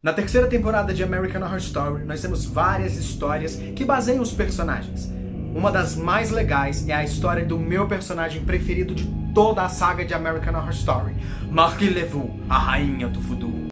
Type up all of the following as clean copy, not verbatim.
Na terceira temporada de American Horror Story, nós temos várias histórias que baseiam os personagens. Uma das mais legais é a história do meu personagem preferido de toda a saga de American Horror Story, Marie Laveau, a rainha do voodoo.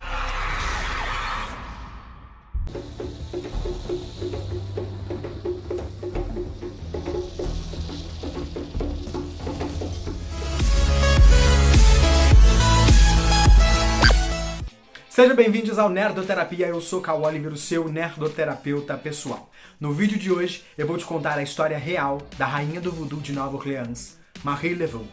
Sejam bem-vindos ao Nerdoterapia, eu sou Cal Oliver, o seu nerdoterapeuta pessoal. No vídeo de hoje eu vou te contar a história real da rainha do voodoo de Nova Orleans, Marie Laveau.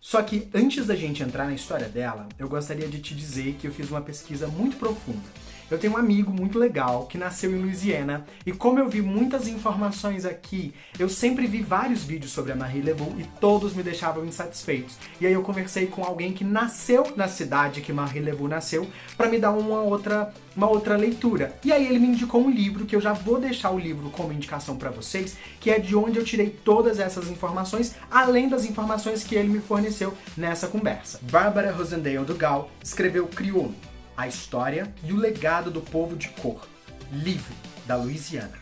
Só que antes da gente entrar na história dela, eu gostaria de te dizer que eu fiz uma pesquisa muito profunda. Eu tenho um amigo muito legal que nasceu em Louisiana e como eu vi muitas informações aqui, eu sempre vi vários vídeos sobre a Marie Laveau e todos me deixavam insatisfeitos. E aí eu conversei com alguém que nasceu na cidade que Marie Laveau nasceu para me dar uma outra leitura. E aí ele me indicou um livro, que eu já vou deixar o livro como indicação para vocês, que é de onde eu tirei todas essas informações, além das informações que ele me forneceu nessa conversa. Barbara Rosendale Dugal escreveu Crioulo, a história e o legado do povo de cor, livre da Louisiana.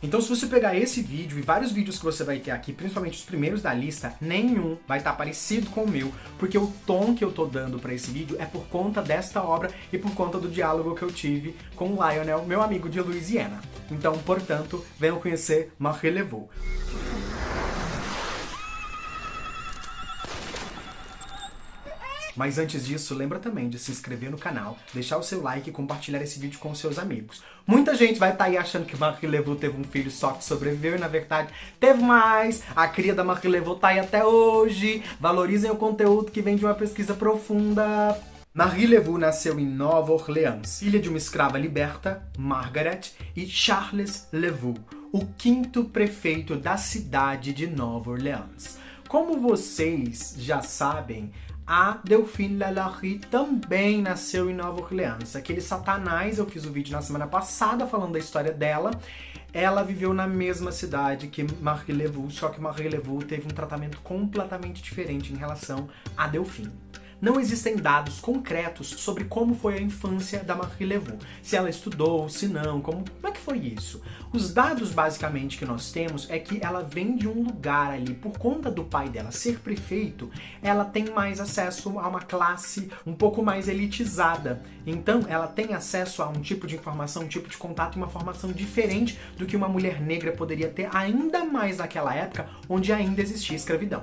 Então se você pegar esse vídeo e vários vídeos que você vai ter aqui, principalmente os primeiros da lista, nenhum vai estar parecido com o meu, porque o tom que eu tô dando para esse vídeo é por conta desta obra e por conta do diálogo que eu tive com o Lionel, meu amigo de Louisiana. Então, portanto, venham conhecer Marie Laveau. Mas antes disso, lembra também de se inscrever no canal, deixar o seu like e compartilhar esse vídeo com seus amigos. Muita gente vai estar aí achando que Marie Laveau teve um filho só que sobreviveu e na verdade teve mais. A cria da Marie Laveau tá aí até hoje. Valorizem o conteúdo que vem de uma pesquisa profunda. Marie Laveau nasceu em Nova Orleans, filha de uma escrava liberta, Margaret, e Charles Laveau, o quinto prefeito da cidade de Nova Orleans. Como vocês já sabem, a Delphine Lalaurie também nasceu em Nova Orleans. Aquele satanás, eu fiz o vídeo na semana passada falando da história dela. Ela viveu na mesma cidade que Marie Laveau, só que Marie Laveau teve um tratamento completamente diferente em relação a Delphine. Não existem dados concretos sobre como foi a infância da Marie Laveau. Se ela estudou, se não, como é que foi isso? Os dados, basicamente, que nós temos é que ela vem de um lugar ali, por conta do pai dela ser prefeito, ela tem mais acesso a uma classe um pouco mais elitizada. Então, ela tem acesso a um tipo de informação, um tipo de contato e uma formação diferente do que uma mulher negra poderia ter, ainda mais naquela época, onde ainda existia escravidão.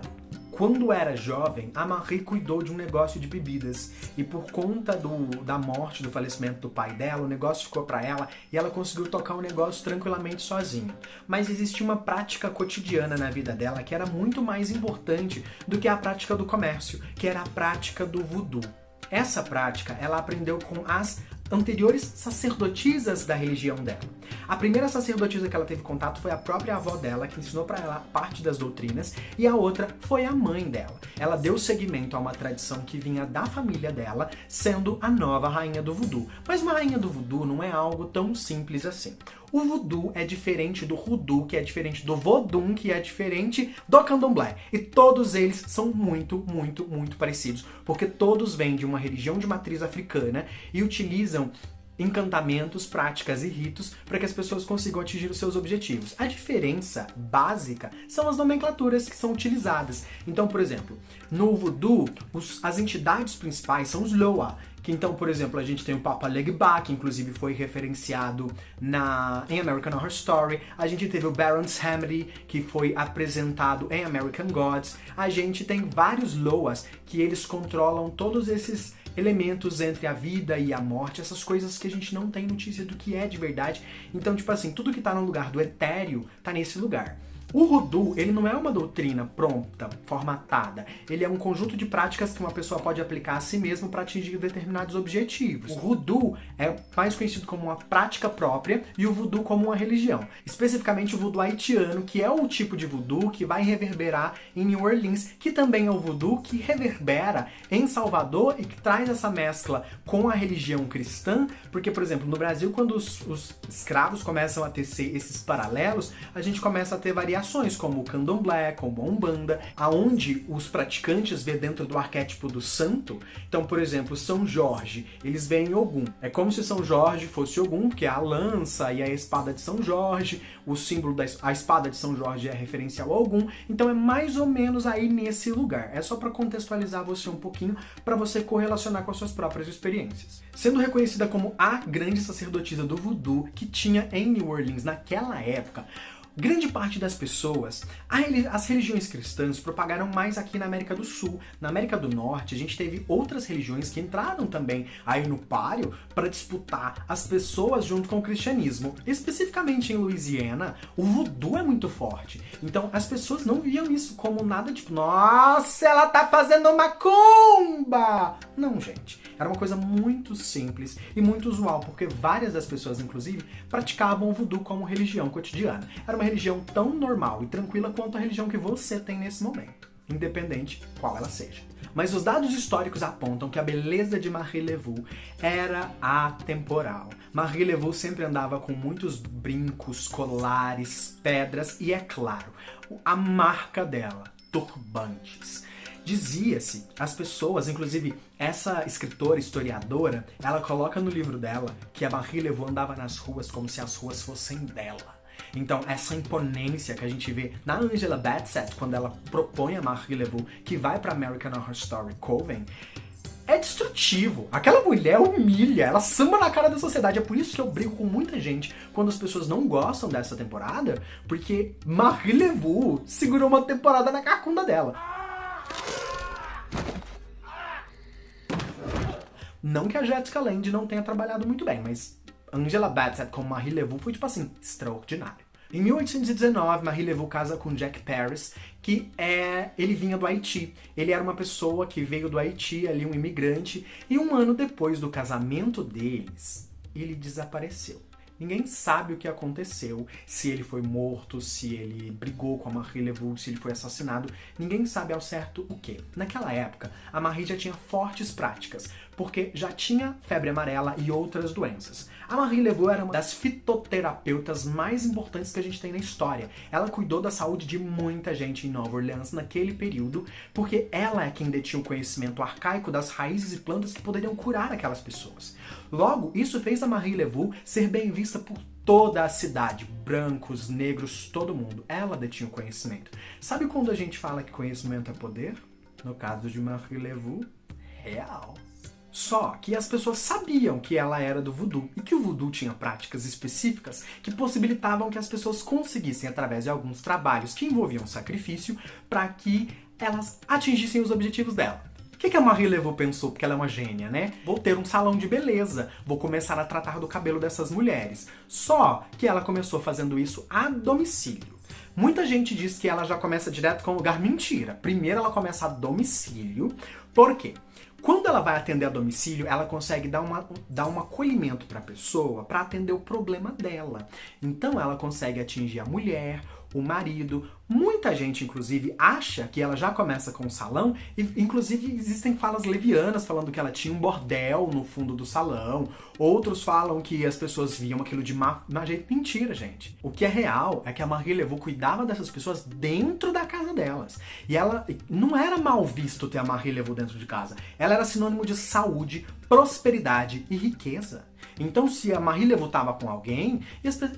Quando era jovem, a Marie cuidou de um negócio de bebidas e por conta da morte, do falecimento do pai dela, o negócio ficou para ela e ela conseguiu tocar o negócio tranquilamente sozinha. Mas existia uma prática cotidiana na vida dela que era muito mais importante do que a prática do comércio, que era a prática do voodoo. Essa prática ela aprendeu com as anteriores sacerdotisas da religião dela. A primeira sacerdotisa que ela teve contato foi a própria avó dela, que ensinou para ela parte das doutrinas, e a outra foi a mãe dela. Ela deu seguimento a uma tradição que vinha da família dela, sendo a nova rainha do voodoo. Mas uma rainha do voodoo não é algo tão simples assim. O voodoo é diferente do hoodoo, que é diferente do vodun, que é diferente do candomblé. E todos eles são muito parecidos, porque todos vêm de uma religião de matriz africana e utilizam encantamentos, práticas e ritos para que as pessoas consigam atingir os seus objetivos. A diferença básica são as nomenclaturas que são utilizadas. Então, por exemplo, no voodoo, as entidades principais são os Loa, que então, por exemplo, a gente tem o Papa Legba, que inclusive foi referenciado em American Horror Story. A gente teve o Baron Samedi, que foi apresentado em American Gods. A gente tem vários Loas, que eles controlam todos esses elementos entre a vida e a morte, essas coisas que a gente não tem notícia do que é de verdade. Então, tipo assim, tudo que tá no lugar do etéreo tá nesse lugar. O voodoo, ele não é uma doutrina pronta, formatada. Ele é um conjunto de práticas que uma pessoa pode aplicar a si mesma para atingir determinados objetivos. O voodoo é mais conhecido como uma prática própria e o voodoo como uma religião. Especificamente o voodoo haitiano, que é o tipo de voodoo que vai reverberar em New Orleans, que também é o voodoo que reverbera em Salvador e que traz essa mescla com a religião cristã, porque, por exemplo, no Brasil, quando os escravos começam a tecer esses paralelos, a gente começa a ter variações como o candomblé, como a umbanda, aonde os praticantes vê dentro do arquétipo do santo. Então, por exemplo, São Jorge, eles veem Ogum. É como se São Jorge fosse Ogum, que é a lança e a espada de São Jorge, o símbolo a espada de São Jorge é referencial a Ogum, então é mais ou menos aí nesse lugar. É só para contextualizar você um pouquinho, para você correlacionar com as suas próprias experiências. Sendo reconhecida como a grande sacerdotisa do voodoo que tinha em New Orleans naquela época, grande parte das pessoas, as religiões cristãs propagaram mais aqui na América do Sul. Na América do Norte, a gente teve outras religiões que entraram também aí no páreo para disputar as pessoas junto com o cristianismo. Especificamente em Louisiana, o voodoo é muito forte. Então, as pessoas não viam isso como nada tipo, nossa, ela tá fazendo macumba! Não, gente. Era uma coisa muito simples e muito usual, porque várias das pessoas, inclusive, praticavam o voodoo como religião cotidiana. Era uma religião tão normal e tranquila quanto a religião que você tem nesse momento, independente qual ela seja. Mas os dados históricos apontam que a beleza de Marie Laveau era atemporal. Marie Laveau sempre andava com muitos brincos, colares, pedras e, é claro, a marca dela, turbantes. Dizia-se, as pessoas, inclusive essa escritora, historiadora, ela coloca no livro dela que a Marie Laveau andava nas ruas como se as ruas fossem dela. Então, essa imponência que a gente vê na Angela Bassett, quando ela propõe a Marie Laveau, que vai pra American Horror Story Coven, é destrutivo. Aquela mulher humilha, ela samba na cara da sociedade. É por isso que eu brigo com muita gente quando as pessoas não gostam dessa temporada, porque Marie Laveau segurou uma temporada na cacunda dela. Não que a Jessica Lange não tenha trabalhado muito bem, mas Angela Bassett como Marie Laveau foi, tipo assim, extraordinário. Em 1819, Marie Laveau casa com Jack Paris, que ele vinha do Haiti. Ele era uma pessoa que veio do Haiti, ali um imigrante, e um ano depois do casamento deles, ele desapareceu. Ninguém sabe o que aconteceu, se ele foi morto, se ele brigou com a Marie Laveau, se ele foi assassinado. Ninguém sabe ao certo o quê. Naquela época, a Marie já tinha fortes práticas, porque já tinha febre amarela e outras doenças. A Marie Laveau era uma das fitoterapeutas mais importantes que a gente tem na história. Ela cuidou da saúde de muita gente em Nova Orleans naquele período, porque ela é quem detinha o conhecimento arcaico das raízes e plantas que poderiam curar aquelas pessoas. Logo, isso fez a Marie Laveau ser bem vista por toda a cidade, brancos, negros, todo mundo. Ela detinha o conhecimento. Sabe quando a gente fala que conhecimento é poder? No caso de Marie Laveau, real. Só que as pessoas sabiam que ela era do voodoo e que o voodoo tinha práticas específicas que possibilitavam que as pessoas conseguissem, através de alguns trabalhos que envolviam sacrifício, para que elas atingissem os objetivos dela. O que a Marie Laveau pensou? Porque ela é uma gênia, né? Vou ter um salão de beleza, vou começar a tratar do cabelo dessas mulheres. Só que ela começou fazendo isso a domicílio. Muita gente diz que ela já começa direto com um lugar. Mentira. Primeiro ela começa a domicílio. Por quê? Quando ela vai atender a domicílio, ela consegue dar um acolhimento para a pessoa para atender o problema dela. Então ela consegue atingir a mulher, o marido. Muita gente, inclusive, acha que ela já começa com o salão e, inclusive, existem falas levianas falando que ela tinha um bordel no fundo do salão. Outros falam que as pessoas viam aquilo de má jeito. Mentira, gente. O que é real é que a Marie Laveau cuidava dessas pessoas dentro da casa delas. E ela não era mal visto ter a Marie Laveau dentro de casa. Ela era sinônimo de saúde, prosperidade e riqueza. Então, se a Marie Laveau estava com alguém,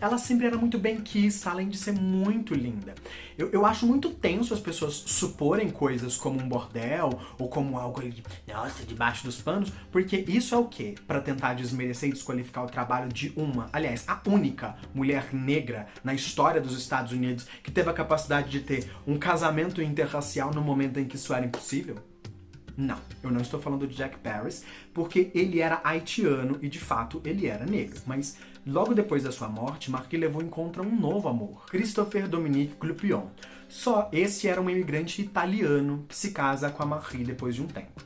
ela sempre era muito bem quista, além de ser muito linda. Eu acho muito tenso as pessoas suporem coisas como um bordel ou como algo ali, nossa, debaixo dos panos, porque isso é o quê? Para tentar desmerecer e desqualificar o trabalho de aliás, a única mulher negra na história dos Estados Unidos que teve a capacidade de ter um casamento interracial no momento em que isso era impossível? Não, eu não estou falando de Jack Paris, porque ele era haitiano e, de fato, ele era negro. Mas, logo depois da sua morte, Marie Laveau encontra um novo amor, Christopher Dominique Glupion. Só esse era um imigrante italiano que se casa com a Marie depois de um tempo.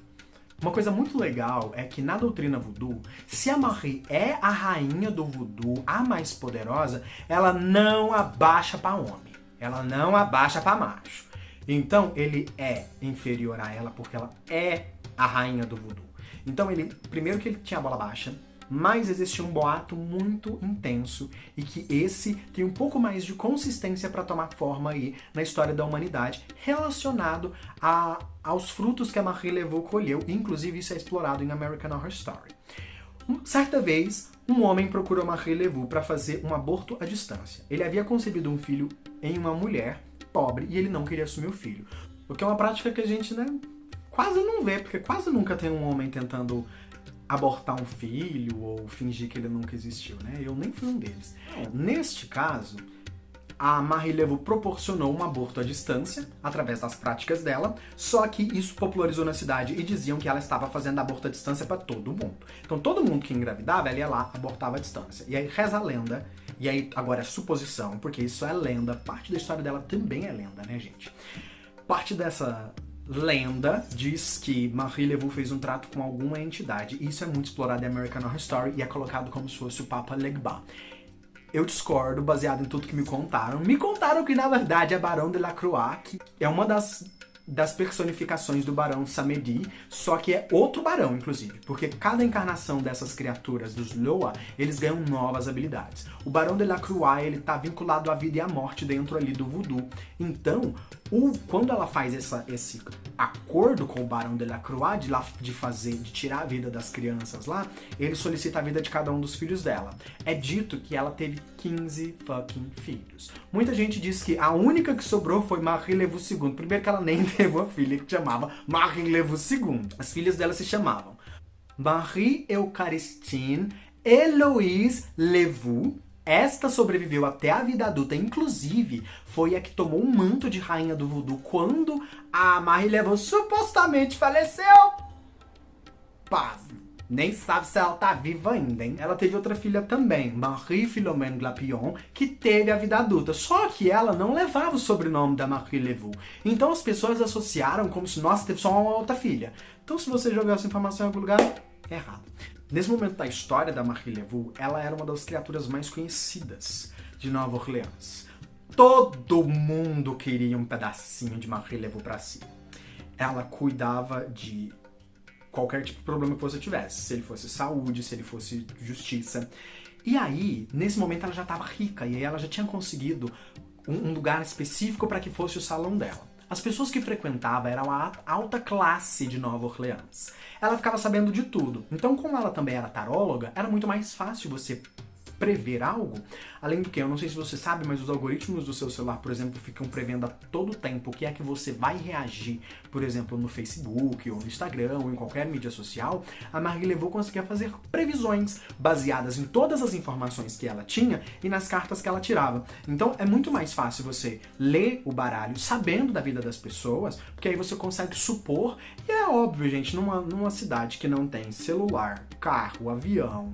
Uma coisa muito legal é que na doutrina voodoo, se a Marie é a rainha do voodoo, a mais poderosa, ela não abaixa para homem, ela não abaixa para macho. Então, ele é inferior a ela porque ela é a rainha do voodoo. Então, primeiro que ele tinha a bola baixa, mas existia um boato muito intenso e que esse tem um pouco mais de consistência para tomar forma aí na história da humanidade, relacionado aos frutos que a Marie Laveau colheu, e inclusive isso é explorado em American Horror Story. Certa vez, um homem procurou Marie Laveau para fazer um aborto à distância. Ele havia concebido um filho em uma mulher pobre e ele não queria assumir o filho. O que é uma prática que a gente, né, quase não vê, porque quase nunca tem um homem tentando abortar um filho ou fingir que ele nunca existiu, né? Eu nem fui um deles. Neste caso, a Marie Laveau proporcionou um aborto à distância, através das práticas dela, só que isso popularizou na cidade e diziam que ela estava fazendo aborto à distância para todo mundo. Então todo mundo que engravidava, ela ia lá, abortava à distância. E aí reza a lenda, e aí agora é suposição, porque isso é lenda, parte da história dela também é lenda, né, gente? Parte dessa lenda diz que Marie Laveau fez um trato com alguma entidade, e isso é muito explorado em American Horror Story e é colocado como se fosse o Papa Legba. Eu discordo, baseado em tudo que me contaram. Me contaram que, na verdade, é Barão de Lacroix, que é uma das personificações do Barão Samedi, só que é outro barão, inclusive, porque cada encarnação dessas criaturas, dos Loa, eles ganham novas habilidades. O Barão de Lacroix, ele tá vinculado à vida e à morte dentro ali do voodoo. Então, quando ela faz esse acordo com o Barão de Lacroix de tirar a vida das crianças lá, ele solicita a vida de cada um dos filhos dela. É dito que ela teve 15 fucking filhos. Muita gente diz que a única que sobrou foi Marie Laveau II. Primeiro que ela nem teve uma filha que chamava Marie Laveau II. As filhas dela se chamavam Marie Eucaristine Héloïse Laveau. Esta sobreviveu até a vida adulta, inclusive foi a que tomou o manto de rainha do voodoo quando a Marie Laveau supostamente faleceu. Pasme. Nem sabe se ela tá viva ainda, hein? Ela teve outra filha também, Marie Philomène Glapion, que teve a vida adulta. Só que ela não levava o sobrenome da Marie Laveau. Então as pessoas associaram como se, nossa, teve só uma outra filha. Então se você jogar essa informação em algum lugar, é errado. Nesse momento da história da Marie Laveau, ela era uma das criaturas mais conhecidas de Nova Orleans. Todo mundo queria um pedacinho de Marie Laveau pra si. Ela cuidava de qualquer tipo de problema que você tivesse. Se ele fosse saúde, se ele fosse justiça. E aí, nesse momento, ela já estava rica. E aí ela já tinha conseguido um lugar específico para que fosse o salão dela. As pessoas que frequentavam eram a alta classe de Nova Orleans. Ela ficava sabendo de tudo. Então, como ela também era taróloga, era muito mais fácil você prever algo. Além do que, eu não sei se você sabe, mas os algoritmos do seu celular, por exemplo, ficam prevendo a todo tempo o que é que você vai reagir, por exemplo, no Facebook, ou no Instagram, ou em qualquer mídia social. A Marie Laveau conseguia fazer previsões baseadas em todas as informações que ela tinha e nas cartas que ela tirava. Então é muito mais fácil você ler o baralho sabendo da vida das pessoas, porque aí você consegue supor, e é óbvio, gente, numa cidade que não tem celular, carro, avião,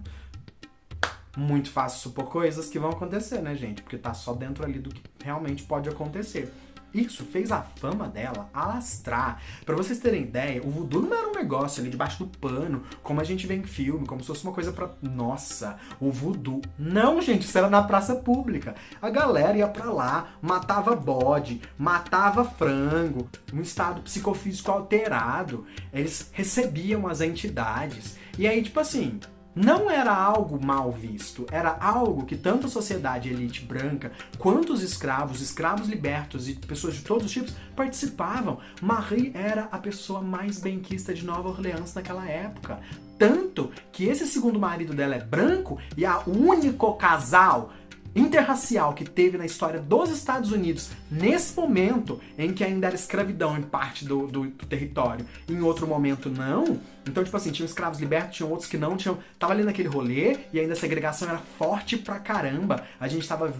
muito fácil supor coisas que vão acontecer, né, gente? Porque tá só dentro ali do que realmente pode acontecer. Isso fez a fama dela alastrar. Pra vocês terem ideia, o voodoo não era um negócio ali debaixo do pano, como a gente vê em filme, como se fosse uma coisa pra... Nossa, o voodoo... Não, gente, isso era na praça pública. A galera ia pra lá, matava bode, matava frango, um estado psicofísico alterado. Eles recebiam as entidades. E aí, tipo assim... Não era algo mal visto, era algo que tanto a sociedade elite branca, quanto os escravos libertos e pessoas de todos os tipos participavam. Marie era a pessoa mais benquista de Nova Orleans naquela época. Tanto que esse segundo marido dela é branco e o único casal interracial que teve na história dos Estados Unidos, nesse momento em que ainda era escravidão em parte do território, em outro momento não. Então, tipo assim, tinham escravos libertos, tinham outros que não, tava ali naquele rolê, e ainda a segregação era forte pra caramba. A gente tava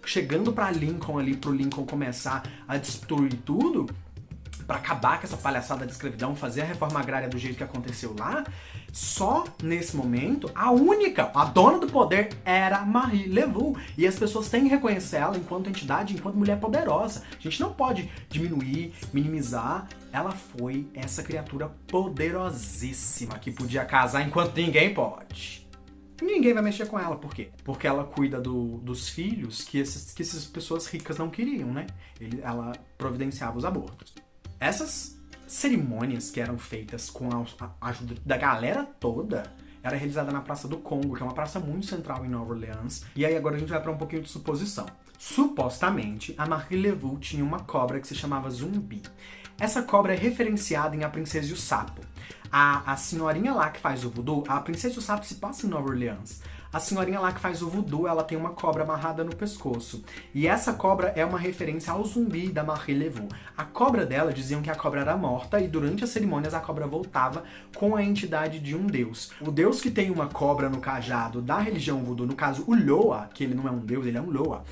chegando pra Lincoln ali, pro Lincoln começar a destruir tudo, pra acabar com essa palhaçada de escravidão, fazer a reforma agrária do jeito que aconteceu lá. Só nesse momento, a dona do poder era Marie Laveau. E as pessoas têm que reconhecer ela enquanto entidade, enquanto mulher poderosa. A gente não pode diminuir, minimizar. Ela foi essa criatura poderosíssima que podia casar enquanto ninguém pode. Ninguém vai mexer com ela, por quê? Porque ela cuida dos filhos que essas pessoas ricas não queriam, né? Ela providenciava os abortos. Essas cerimônias que eram feitas com a ajuda da galera toda era realizada na Praça do Congo, que é uma praça muito central em Nova Orleans. E aí agora a gente vai para um pouquinho de suposição. Supostamente, a Marie Laveau tinha uma cobra que se chamava Zumbi. Essa cobra é referenciada em A Princesa e o Sapo. A senhorinha lá que faz o voodoo, a Princesa e o Sapo se passa em Nova Orleans. A senhorinha lá que faz o voodoo, ela tem uma cobra amarrada no pescoço. E essa cobra é uma referência ao zumbi da Marie Laveau. A cobra dela, diziam que a cobra era morta e durante as cerimônias a cobra voltava com a entidade de um deus. O deus que tem uma cobra no cajado da religião voodoo, no caso o Loa, que ele não é um deus, ele é um Loa,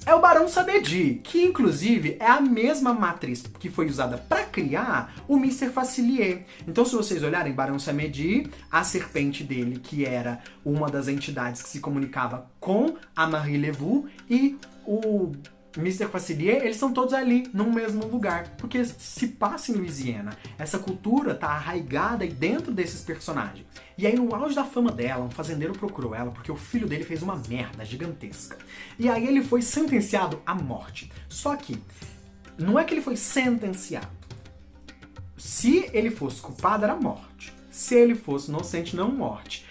é o Barão Samedi, que inclusive é a mesma matriz que foi usada para criar o Mr. Facilier. Então, se vocês olharem, Barão Samedi, a serpente dele, que era uma das entidades que se comunicava com a Marie Laveau, e o Mr. Facilier, eles são todos ali, no mesmo lugar, porque se passa em Louisiana. Essa cultura tá arraigada aí dentro desses personagens. E aí, no auge da fama dela, um fazendeiro procurou ela porque o filho dele fez uma merda gigantesca. E aí ele foi sentenciado à morte. Só que, não é que ele foi sentenciado. Se ele fosse culpado, era morte. Se ele fosse inocente, não morte.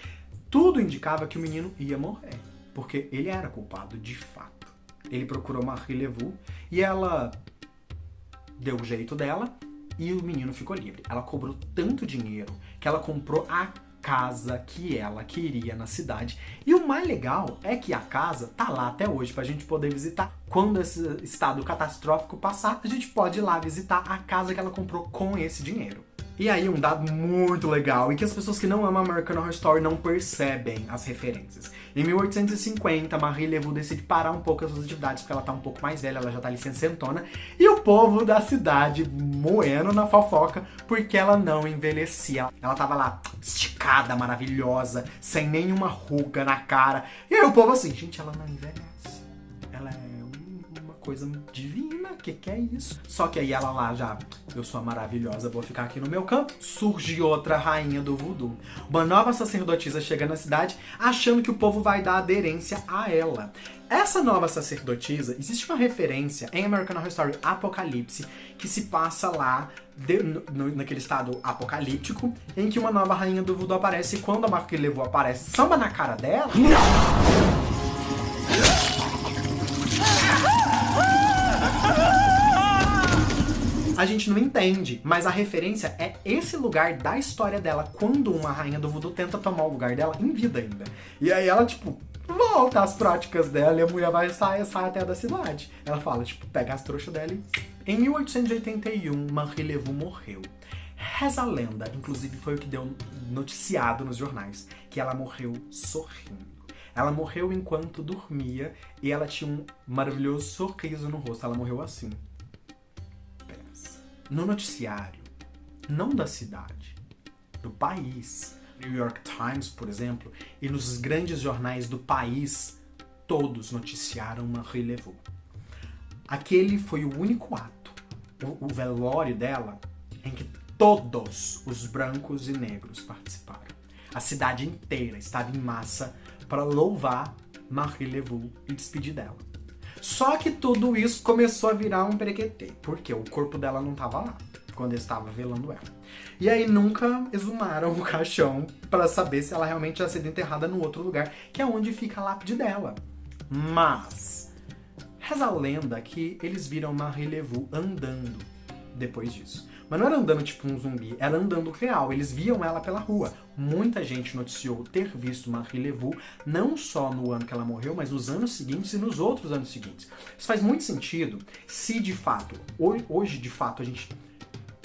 Tudo indicava que o menino ia morrer, porque ele era culpado, de fato. Ele procurou Marie Laveau e ela deu o jeito dela e o menino ficou livre. Ela cobrou tanto dinheiro que ela comprou a casa que ela queria na cidade. E o mais legal é que a casa tá lá até hoje pra gente poder visitar. Quando esse estado catastrófico passar, a gente pode ir lá visitar a casa que ela comprou com esse dinheiro. E aí, um dado muito legal, e que as pessoas que não amam American Horror Story não percebem as referências. Em 1850, Marie Laveau decide parar um pouco as suas atividades, porque ela tá um pouco mais velha, ela já tá ali sessentona, e o povo da cidade moendo na fofoca, porque ela não envelhecia. Ela tava lá, esticada, maravilhosa, sem nenhuma ruga na cara. E aí o povo assim, gente, ela não envelhece. Ela é uma coisa divina, que é isso? Só que aí ela lá já, eu sou a maravilhosa, vou ficar aqui no meu canto. Surge outra rainha do voodoo. Uma nova sacerdotisa chega na cidade achando que o povo vai dar aderência a ela. Essa nova sacerdotisa, existe uma referência em American Horror Story Apocalipse, que se passa lá naquele estado apocalíptico, em que uma nova rainha do voodoo aparece, e quando a Marie Laveau aparece, samba na cara dela. A gente não entende, mas a referência é esse lugar da história dela, quando uma rainha do voodoo tenta tomar o lugar dela em vida ainda. E aí ela, tipo, volta às práticas dela e a mulher vai sai até da cidade. Ela fala, tipo, pega as trouxas dela e... Em 1881, Marie Laveau morreu. Reza a lenda, inclusive foi o que deu noticiado nos jornais, que ela morreu sorrindo. Ela morreu enquanto dormia e ela tinha um maravilhoso sorriso no rosto. Ela morreu assim. No noticiário, não da cidade, do país, New York Times, por exemplo, e nos grandes jornais do país, todos noticiaram Marie Laveau. Aquele foi o único ato, o velório dela, em que todos os brancos e negros participaram. A cidade inteira estava em massa para louvar Marie Laveau e despedir dela. Só que tudo isso começou a virar um perequetê, porque o corpo dela não tava lá, quando eles estavam velando ela. E aí nunca exumaram o caixão para saber se ela realmente ia ser enterrada no outro lugar, que é onde fica a lápide dela. Mas reza a lenda que eles viram Marie Laveau andando depois disso. Mas não era andando tipo um zumbi, era andando real. Eles viam ela pela rua. Muita gente noticiou ter visto Marie Laveau, não só no ano que ela morreu, mas nos anos seguintes e nos outros anos seguintes. Isso faz muito sentido se de fato, hoje de fato, a gente,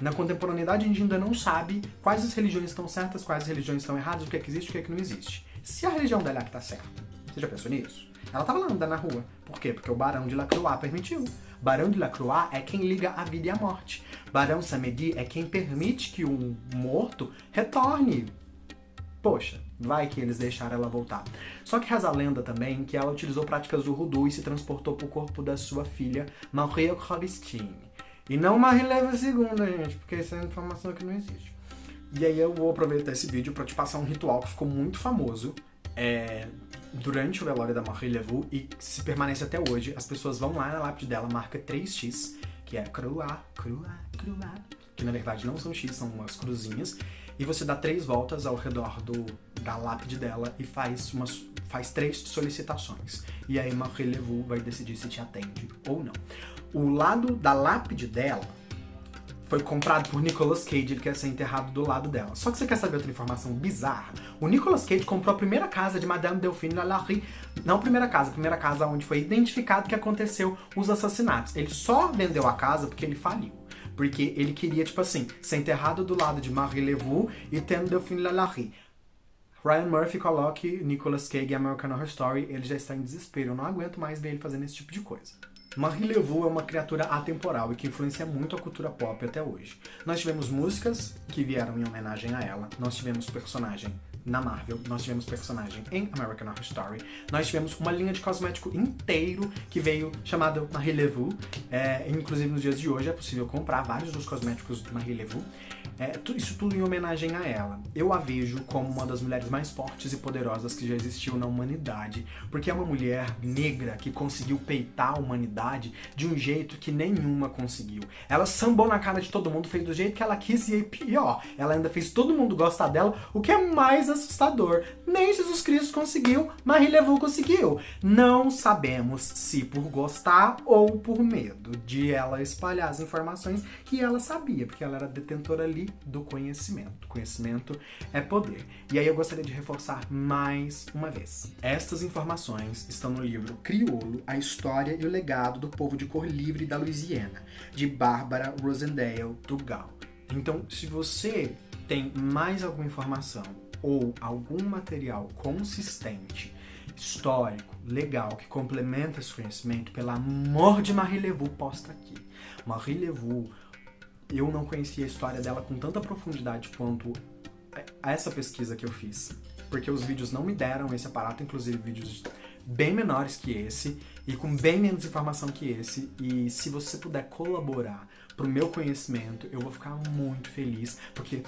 na contemporaneidade, a gente ainda não sabe quais as religiões estão certas, quais as religiões estão erradas, o que é que existe e o que é que não existe. Se a religião dela é que tá certa, você já pensou nisso? Ela tava lá andando na rua. Por quê? Porque o Barão de Lacroix permitiu. Barão de Lacroix é quem liga a vida e a morte. Barão Samedi é quem permite que um morto retorne. Poxa, vai que eles deixaram ela voltar. Só que reza a lenda também que ela utilizou práticas do voodoo e se transportou pro corpo da sua filha, Marie Christine. E não Marie Laveau II, gente, porque essa é informação que não existe. E aí eu vou aproveitar esse vídeo pra te passar um ritual que ficou muito famoso durante o velório da Marie Laveau e se permanece até hoje. As pessoas vão lá na lápide dela, marca 3x, que é Croix, Croix, Croix. que na verdade não são X, são umas cruzinhas, e você dá 3 voltas ao redor da lápide dela e faz 3 solicitações. E aí Marie Laveau vai decidir se te atende ou não. O lado da lápide dela foi comprado por Nicolas Cage, ele quer ser enterrado do lado dela. Só que você quer saber outra informação bizarra? O Nicolas Cage comprou a primeira casa de Madame Delphine Lalaurie. Não a primeira casa onde foi identificado que aconteceu os assassinatos. Ele só vendeu a casa porque ele faliu. Porque ele queria, tipo assim, ser enterrado do lado de Marie Laveau e tendo Delphine Lalaurie. Ryan Murphy coloque Nicolas Cage em American Horror Story, ele já está em desespero. Eu não aguento mais ver ele fazendo esse tipo de coisa. Marie Laveau é uma criatura atemporal e que influencia muito a cultura pop até hoje. Nós tivemos músicas que vieram em homenagem a ela, nós tivemos personagem na Marvel, nós tivemos personagem em American Horror Story, nós tivemos uma linha de cosmético inteiro que veio chamada Marie Laveau, inclusive nos dias de hoje é possível comprar vários dos cosméticos de Marie Laveau. Isso tudo em homenagem a ela. Eu a vejo como uma das mulheres mais fortes e poderosas que já existiu na humanidade, porque é uma mulher negra que conseguiu peitar a humanidade de um jeito que nenhuma conseguiu. Ela sambou na cara de todo mundo, fez do jeito que ela quis e pior, ela ainda fez todo mundo gostar dela, o que é mais assustador. Nem Jesus Cristo conseguiu, Marie Laveau conseguiu. Não sabemos se por gostar ou por medo de ela espalhar as informações que ela sabia, porque ela era detentora ali do conhecimento. Conhecimento é poder. E aí eu gostaria de reforçar mais uma vez. Estas informações estão no livro Crioulo, a história e o legado do povo de cor livre da Louisiana, de Barbara Rosendale Dugal. Então, se você tem mais alguma informação ou algum material consistente, histórico, legal, que complementa esse conhecimento, pelo amor de Marie Laveau, posta aqui. Marie Laveau, eu não conhecia a história dela com tanta profundidade quanto essa pesquisa que eu fiz, porque os vídeos não me deram esse aparato, inclusive vídeos bem menores que esse e com bem menos informação que esse, e se você puder colaborar pro meu conhecimento, eu vou ficar muito feliz, porque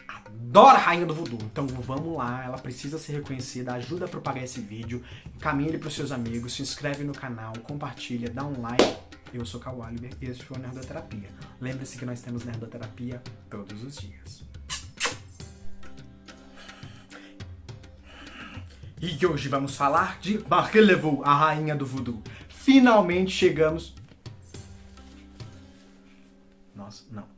adoro a Rainha do Voodoo. Então vamos lá, ela precisa ser reconhecida, ajuda a propagar esse vídeo, encaminhe ele pros seus amigos, se inscreve no canal, compartilha, dá um like. Eu sou Cal Oliver e este foi o Nerdoterapia. Lembre-se que nós temos Nerdoterapia todos os dias. E hoje vamos falar de Marie Laveau, a Rainha do Voodoo. Finalmente chegamos... Nossa, não.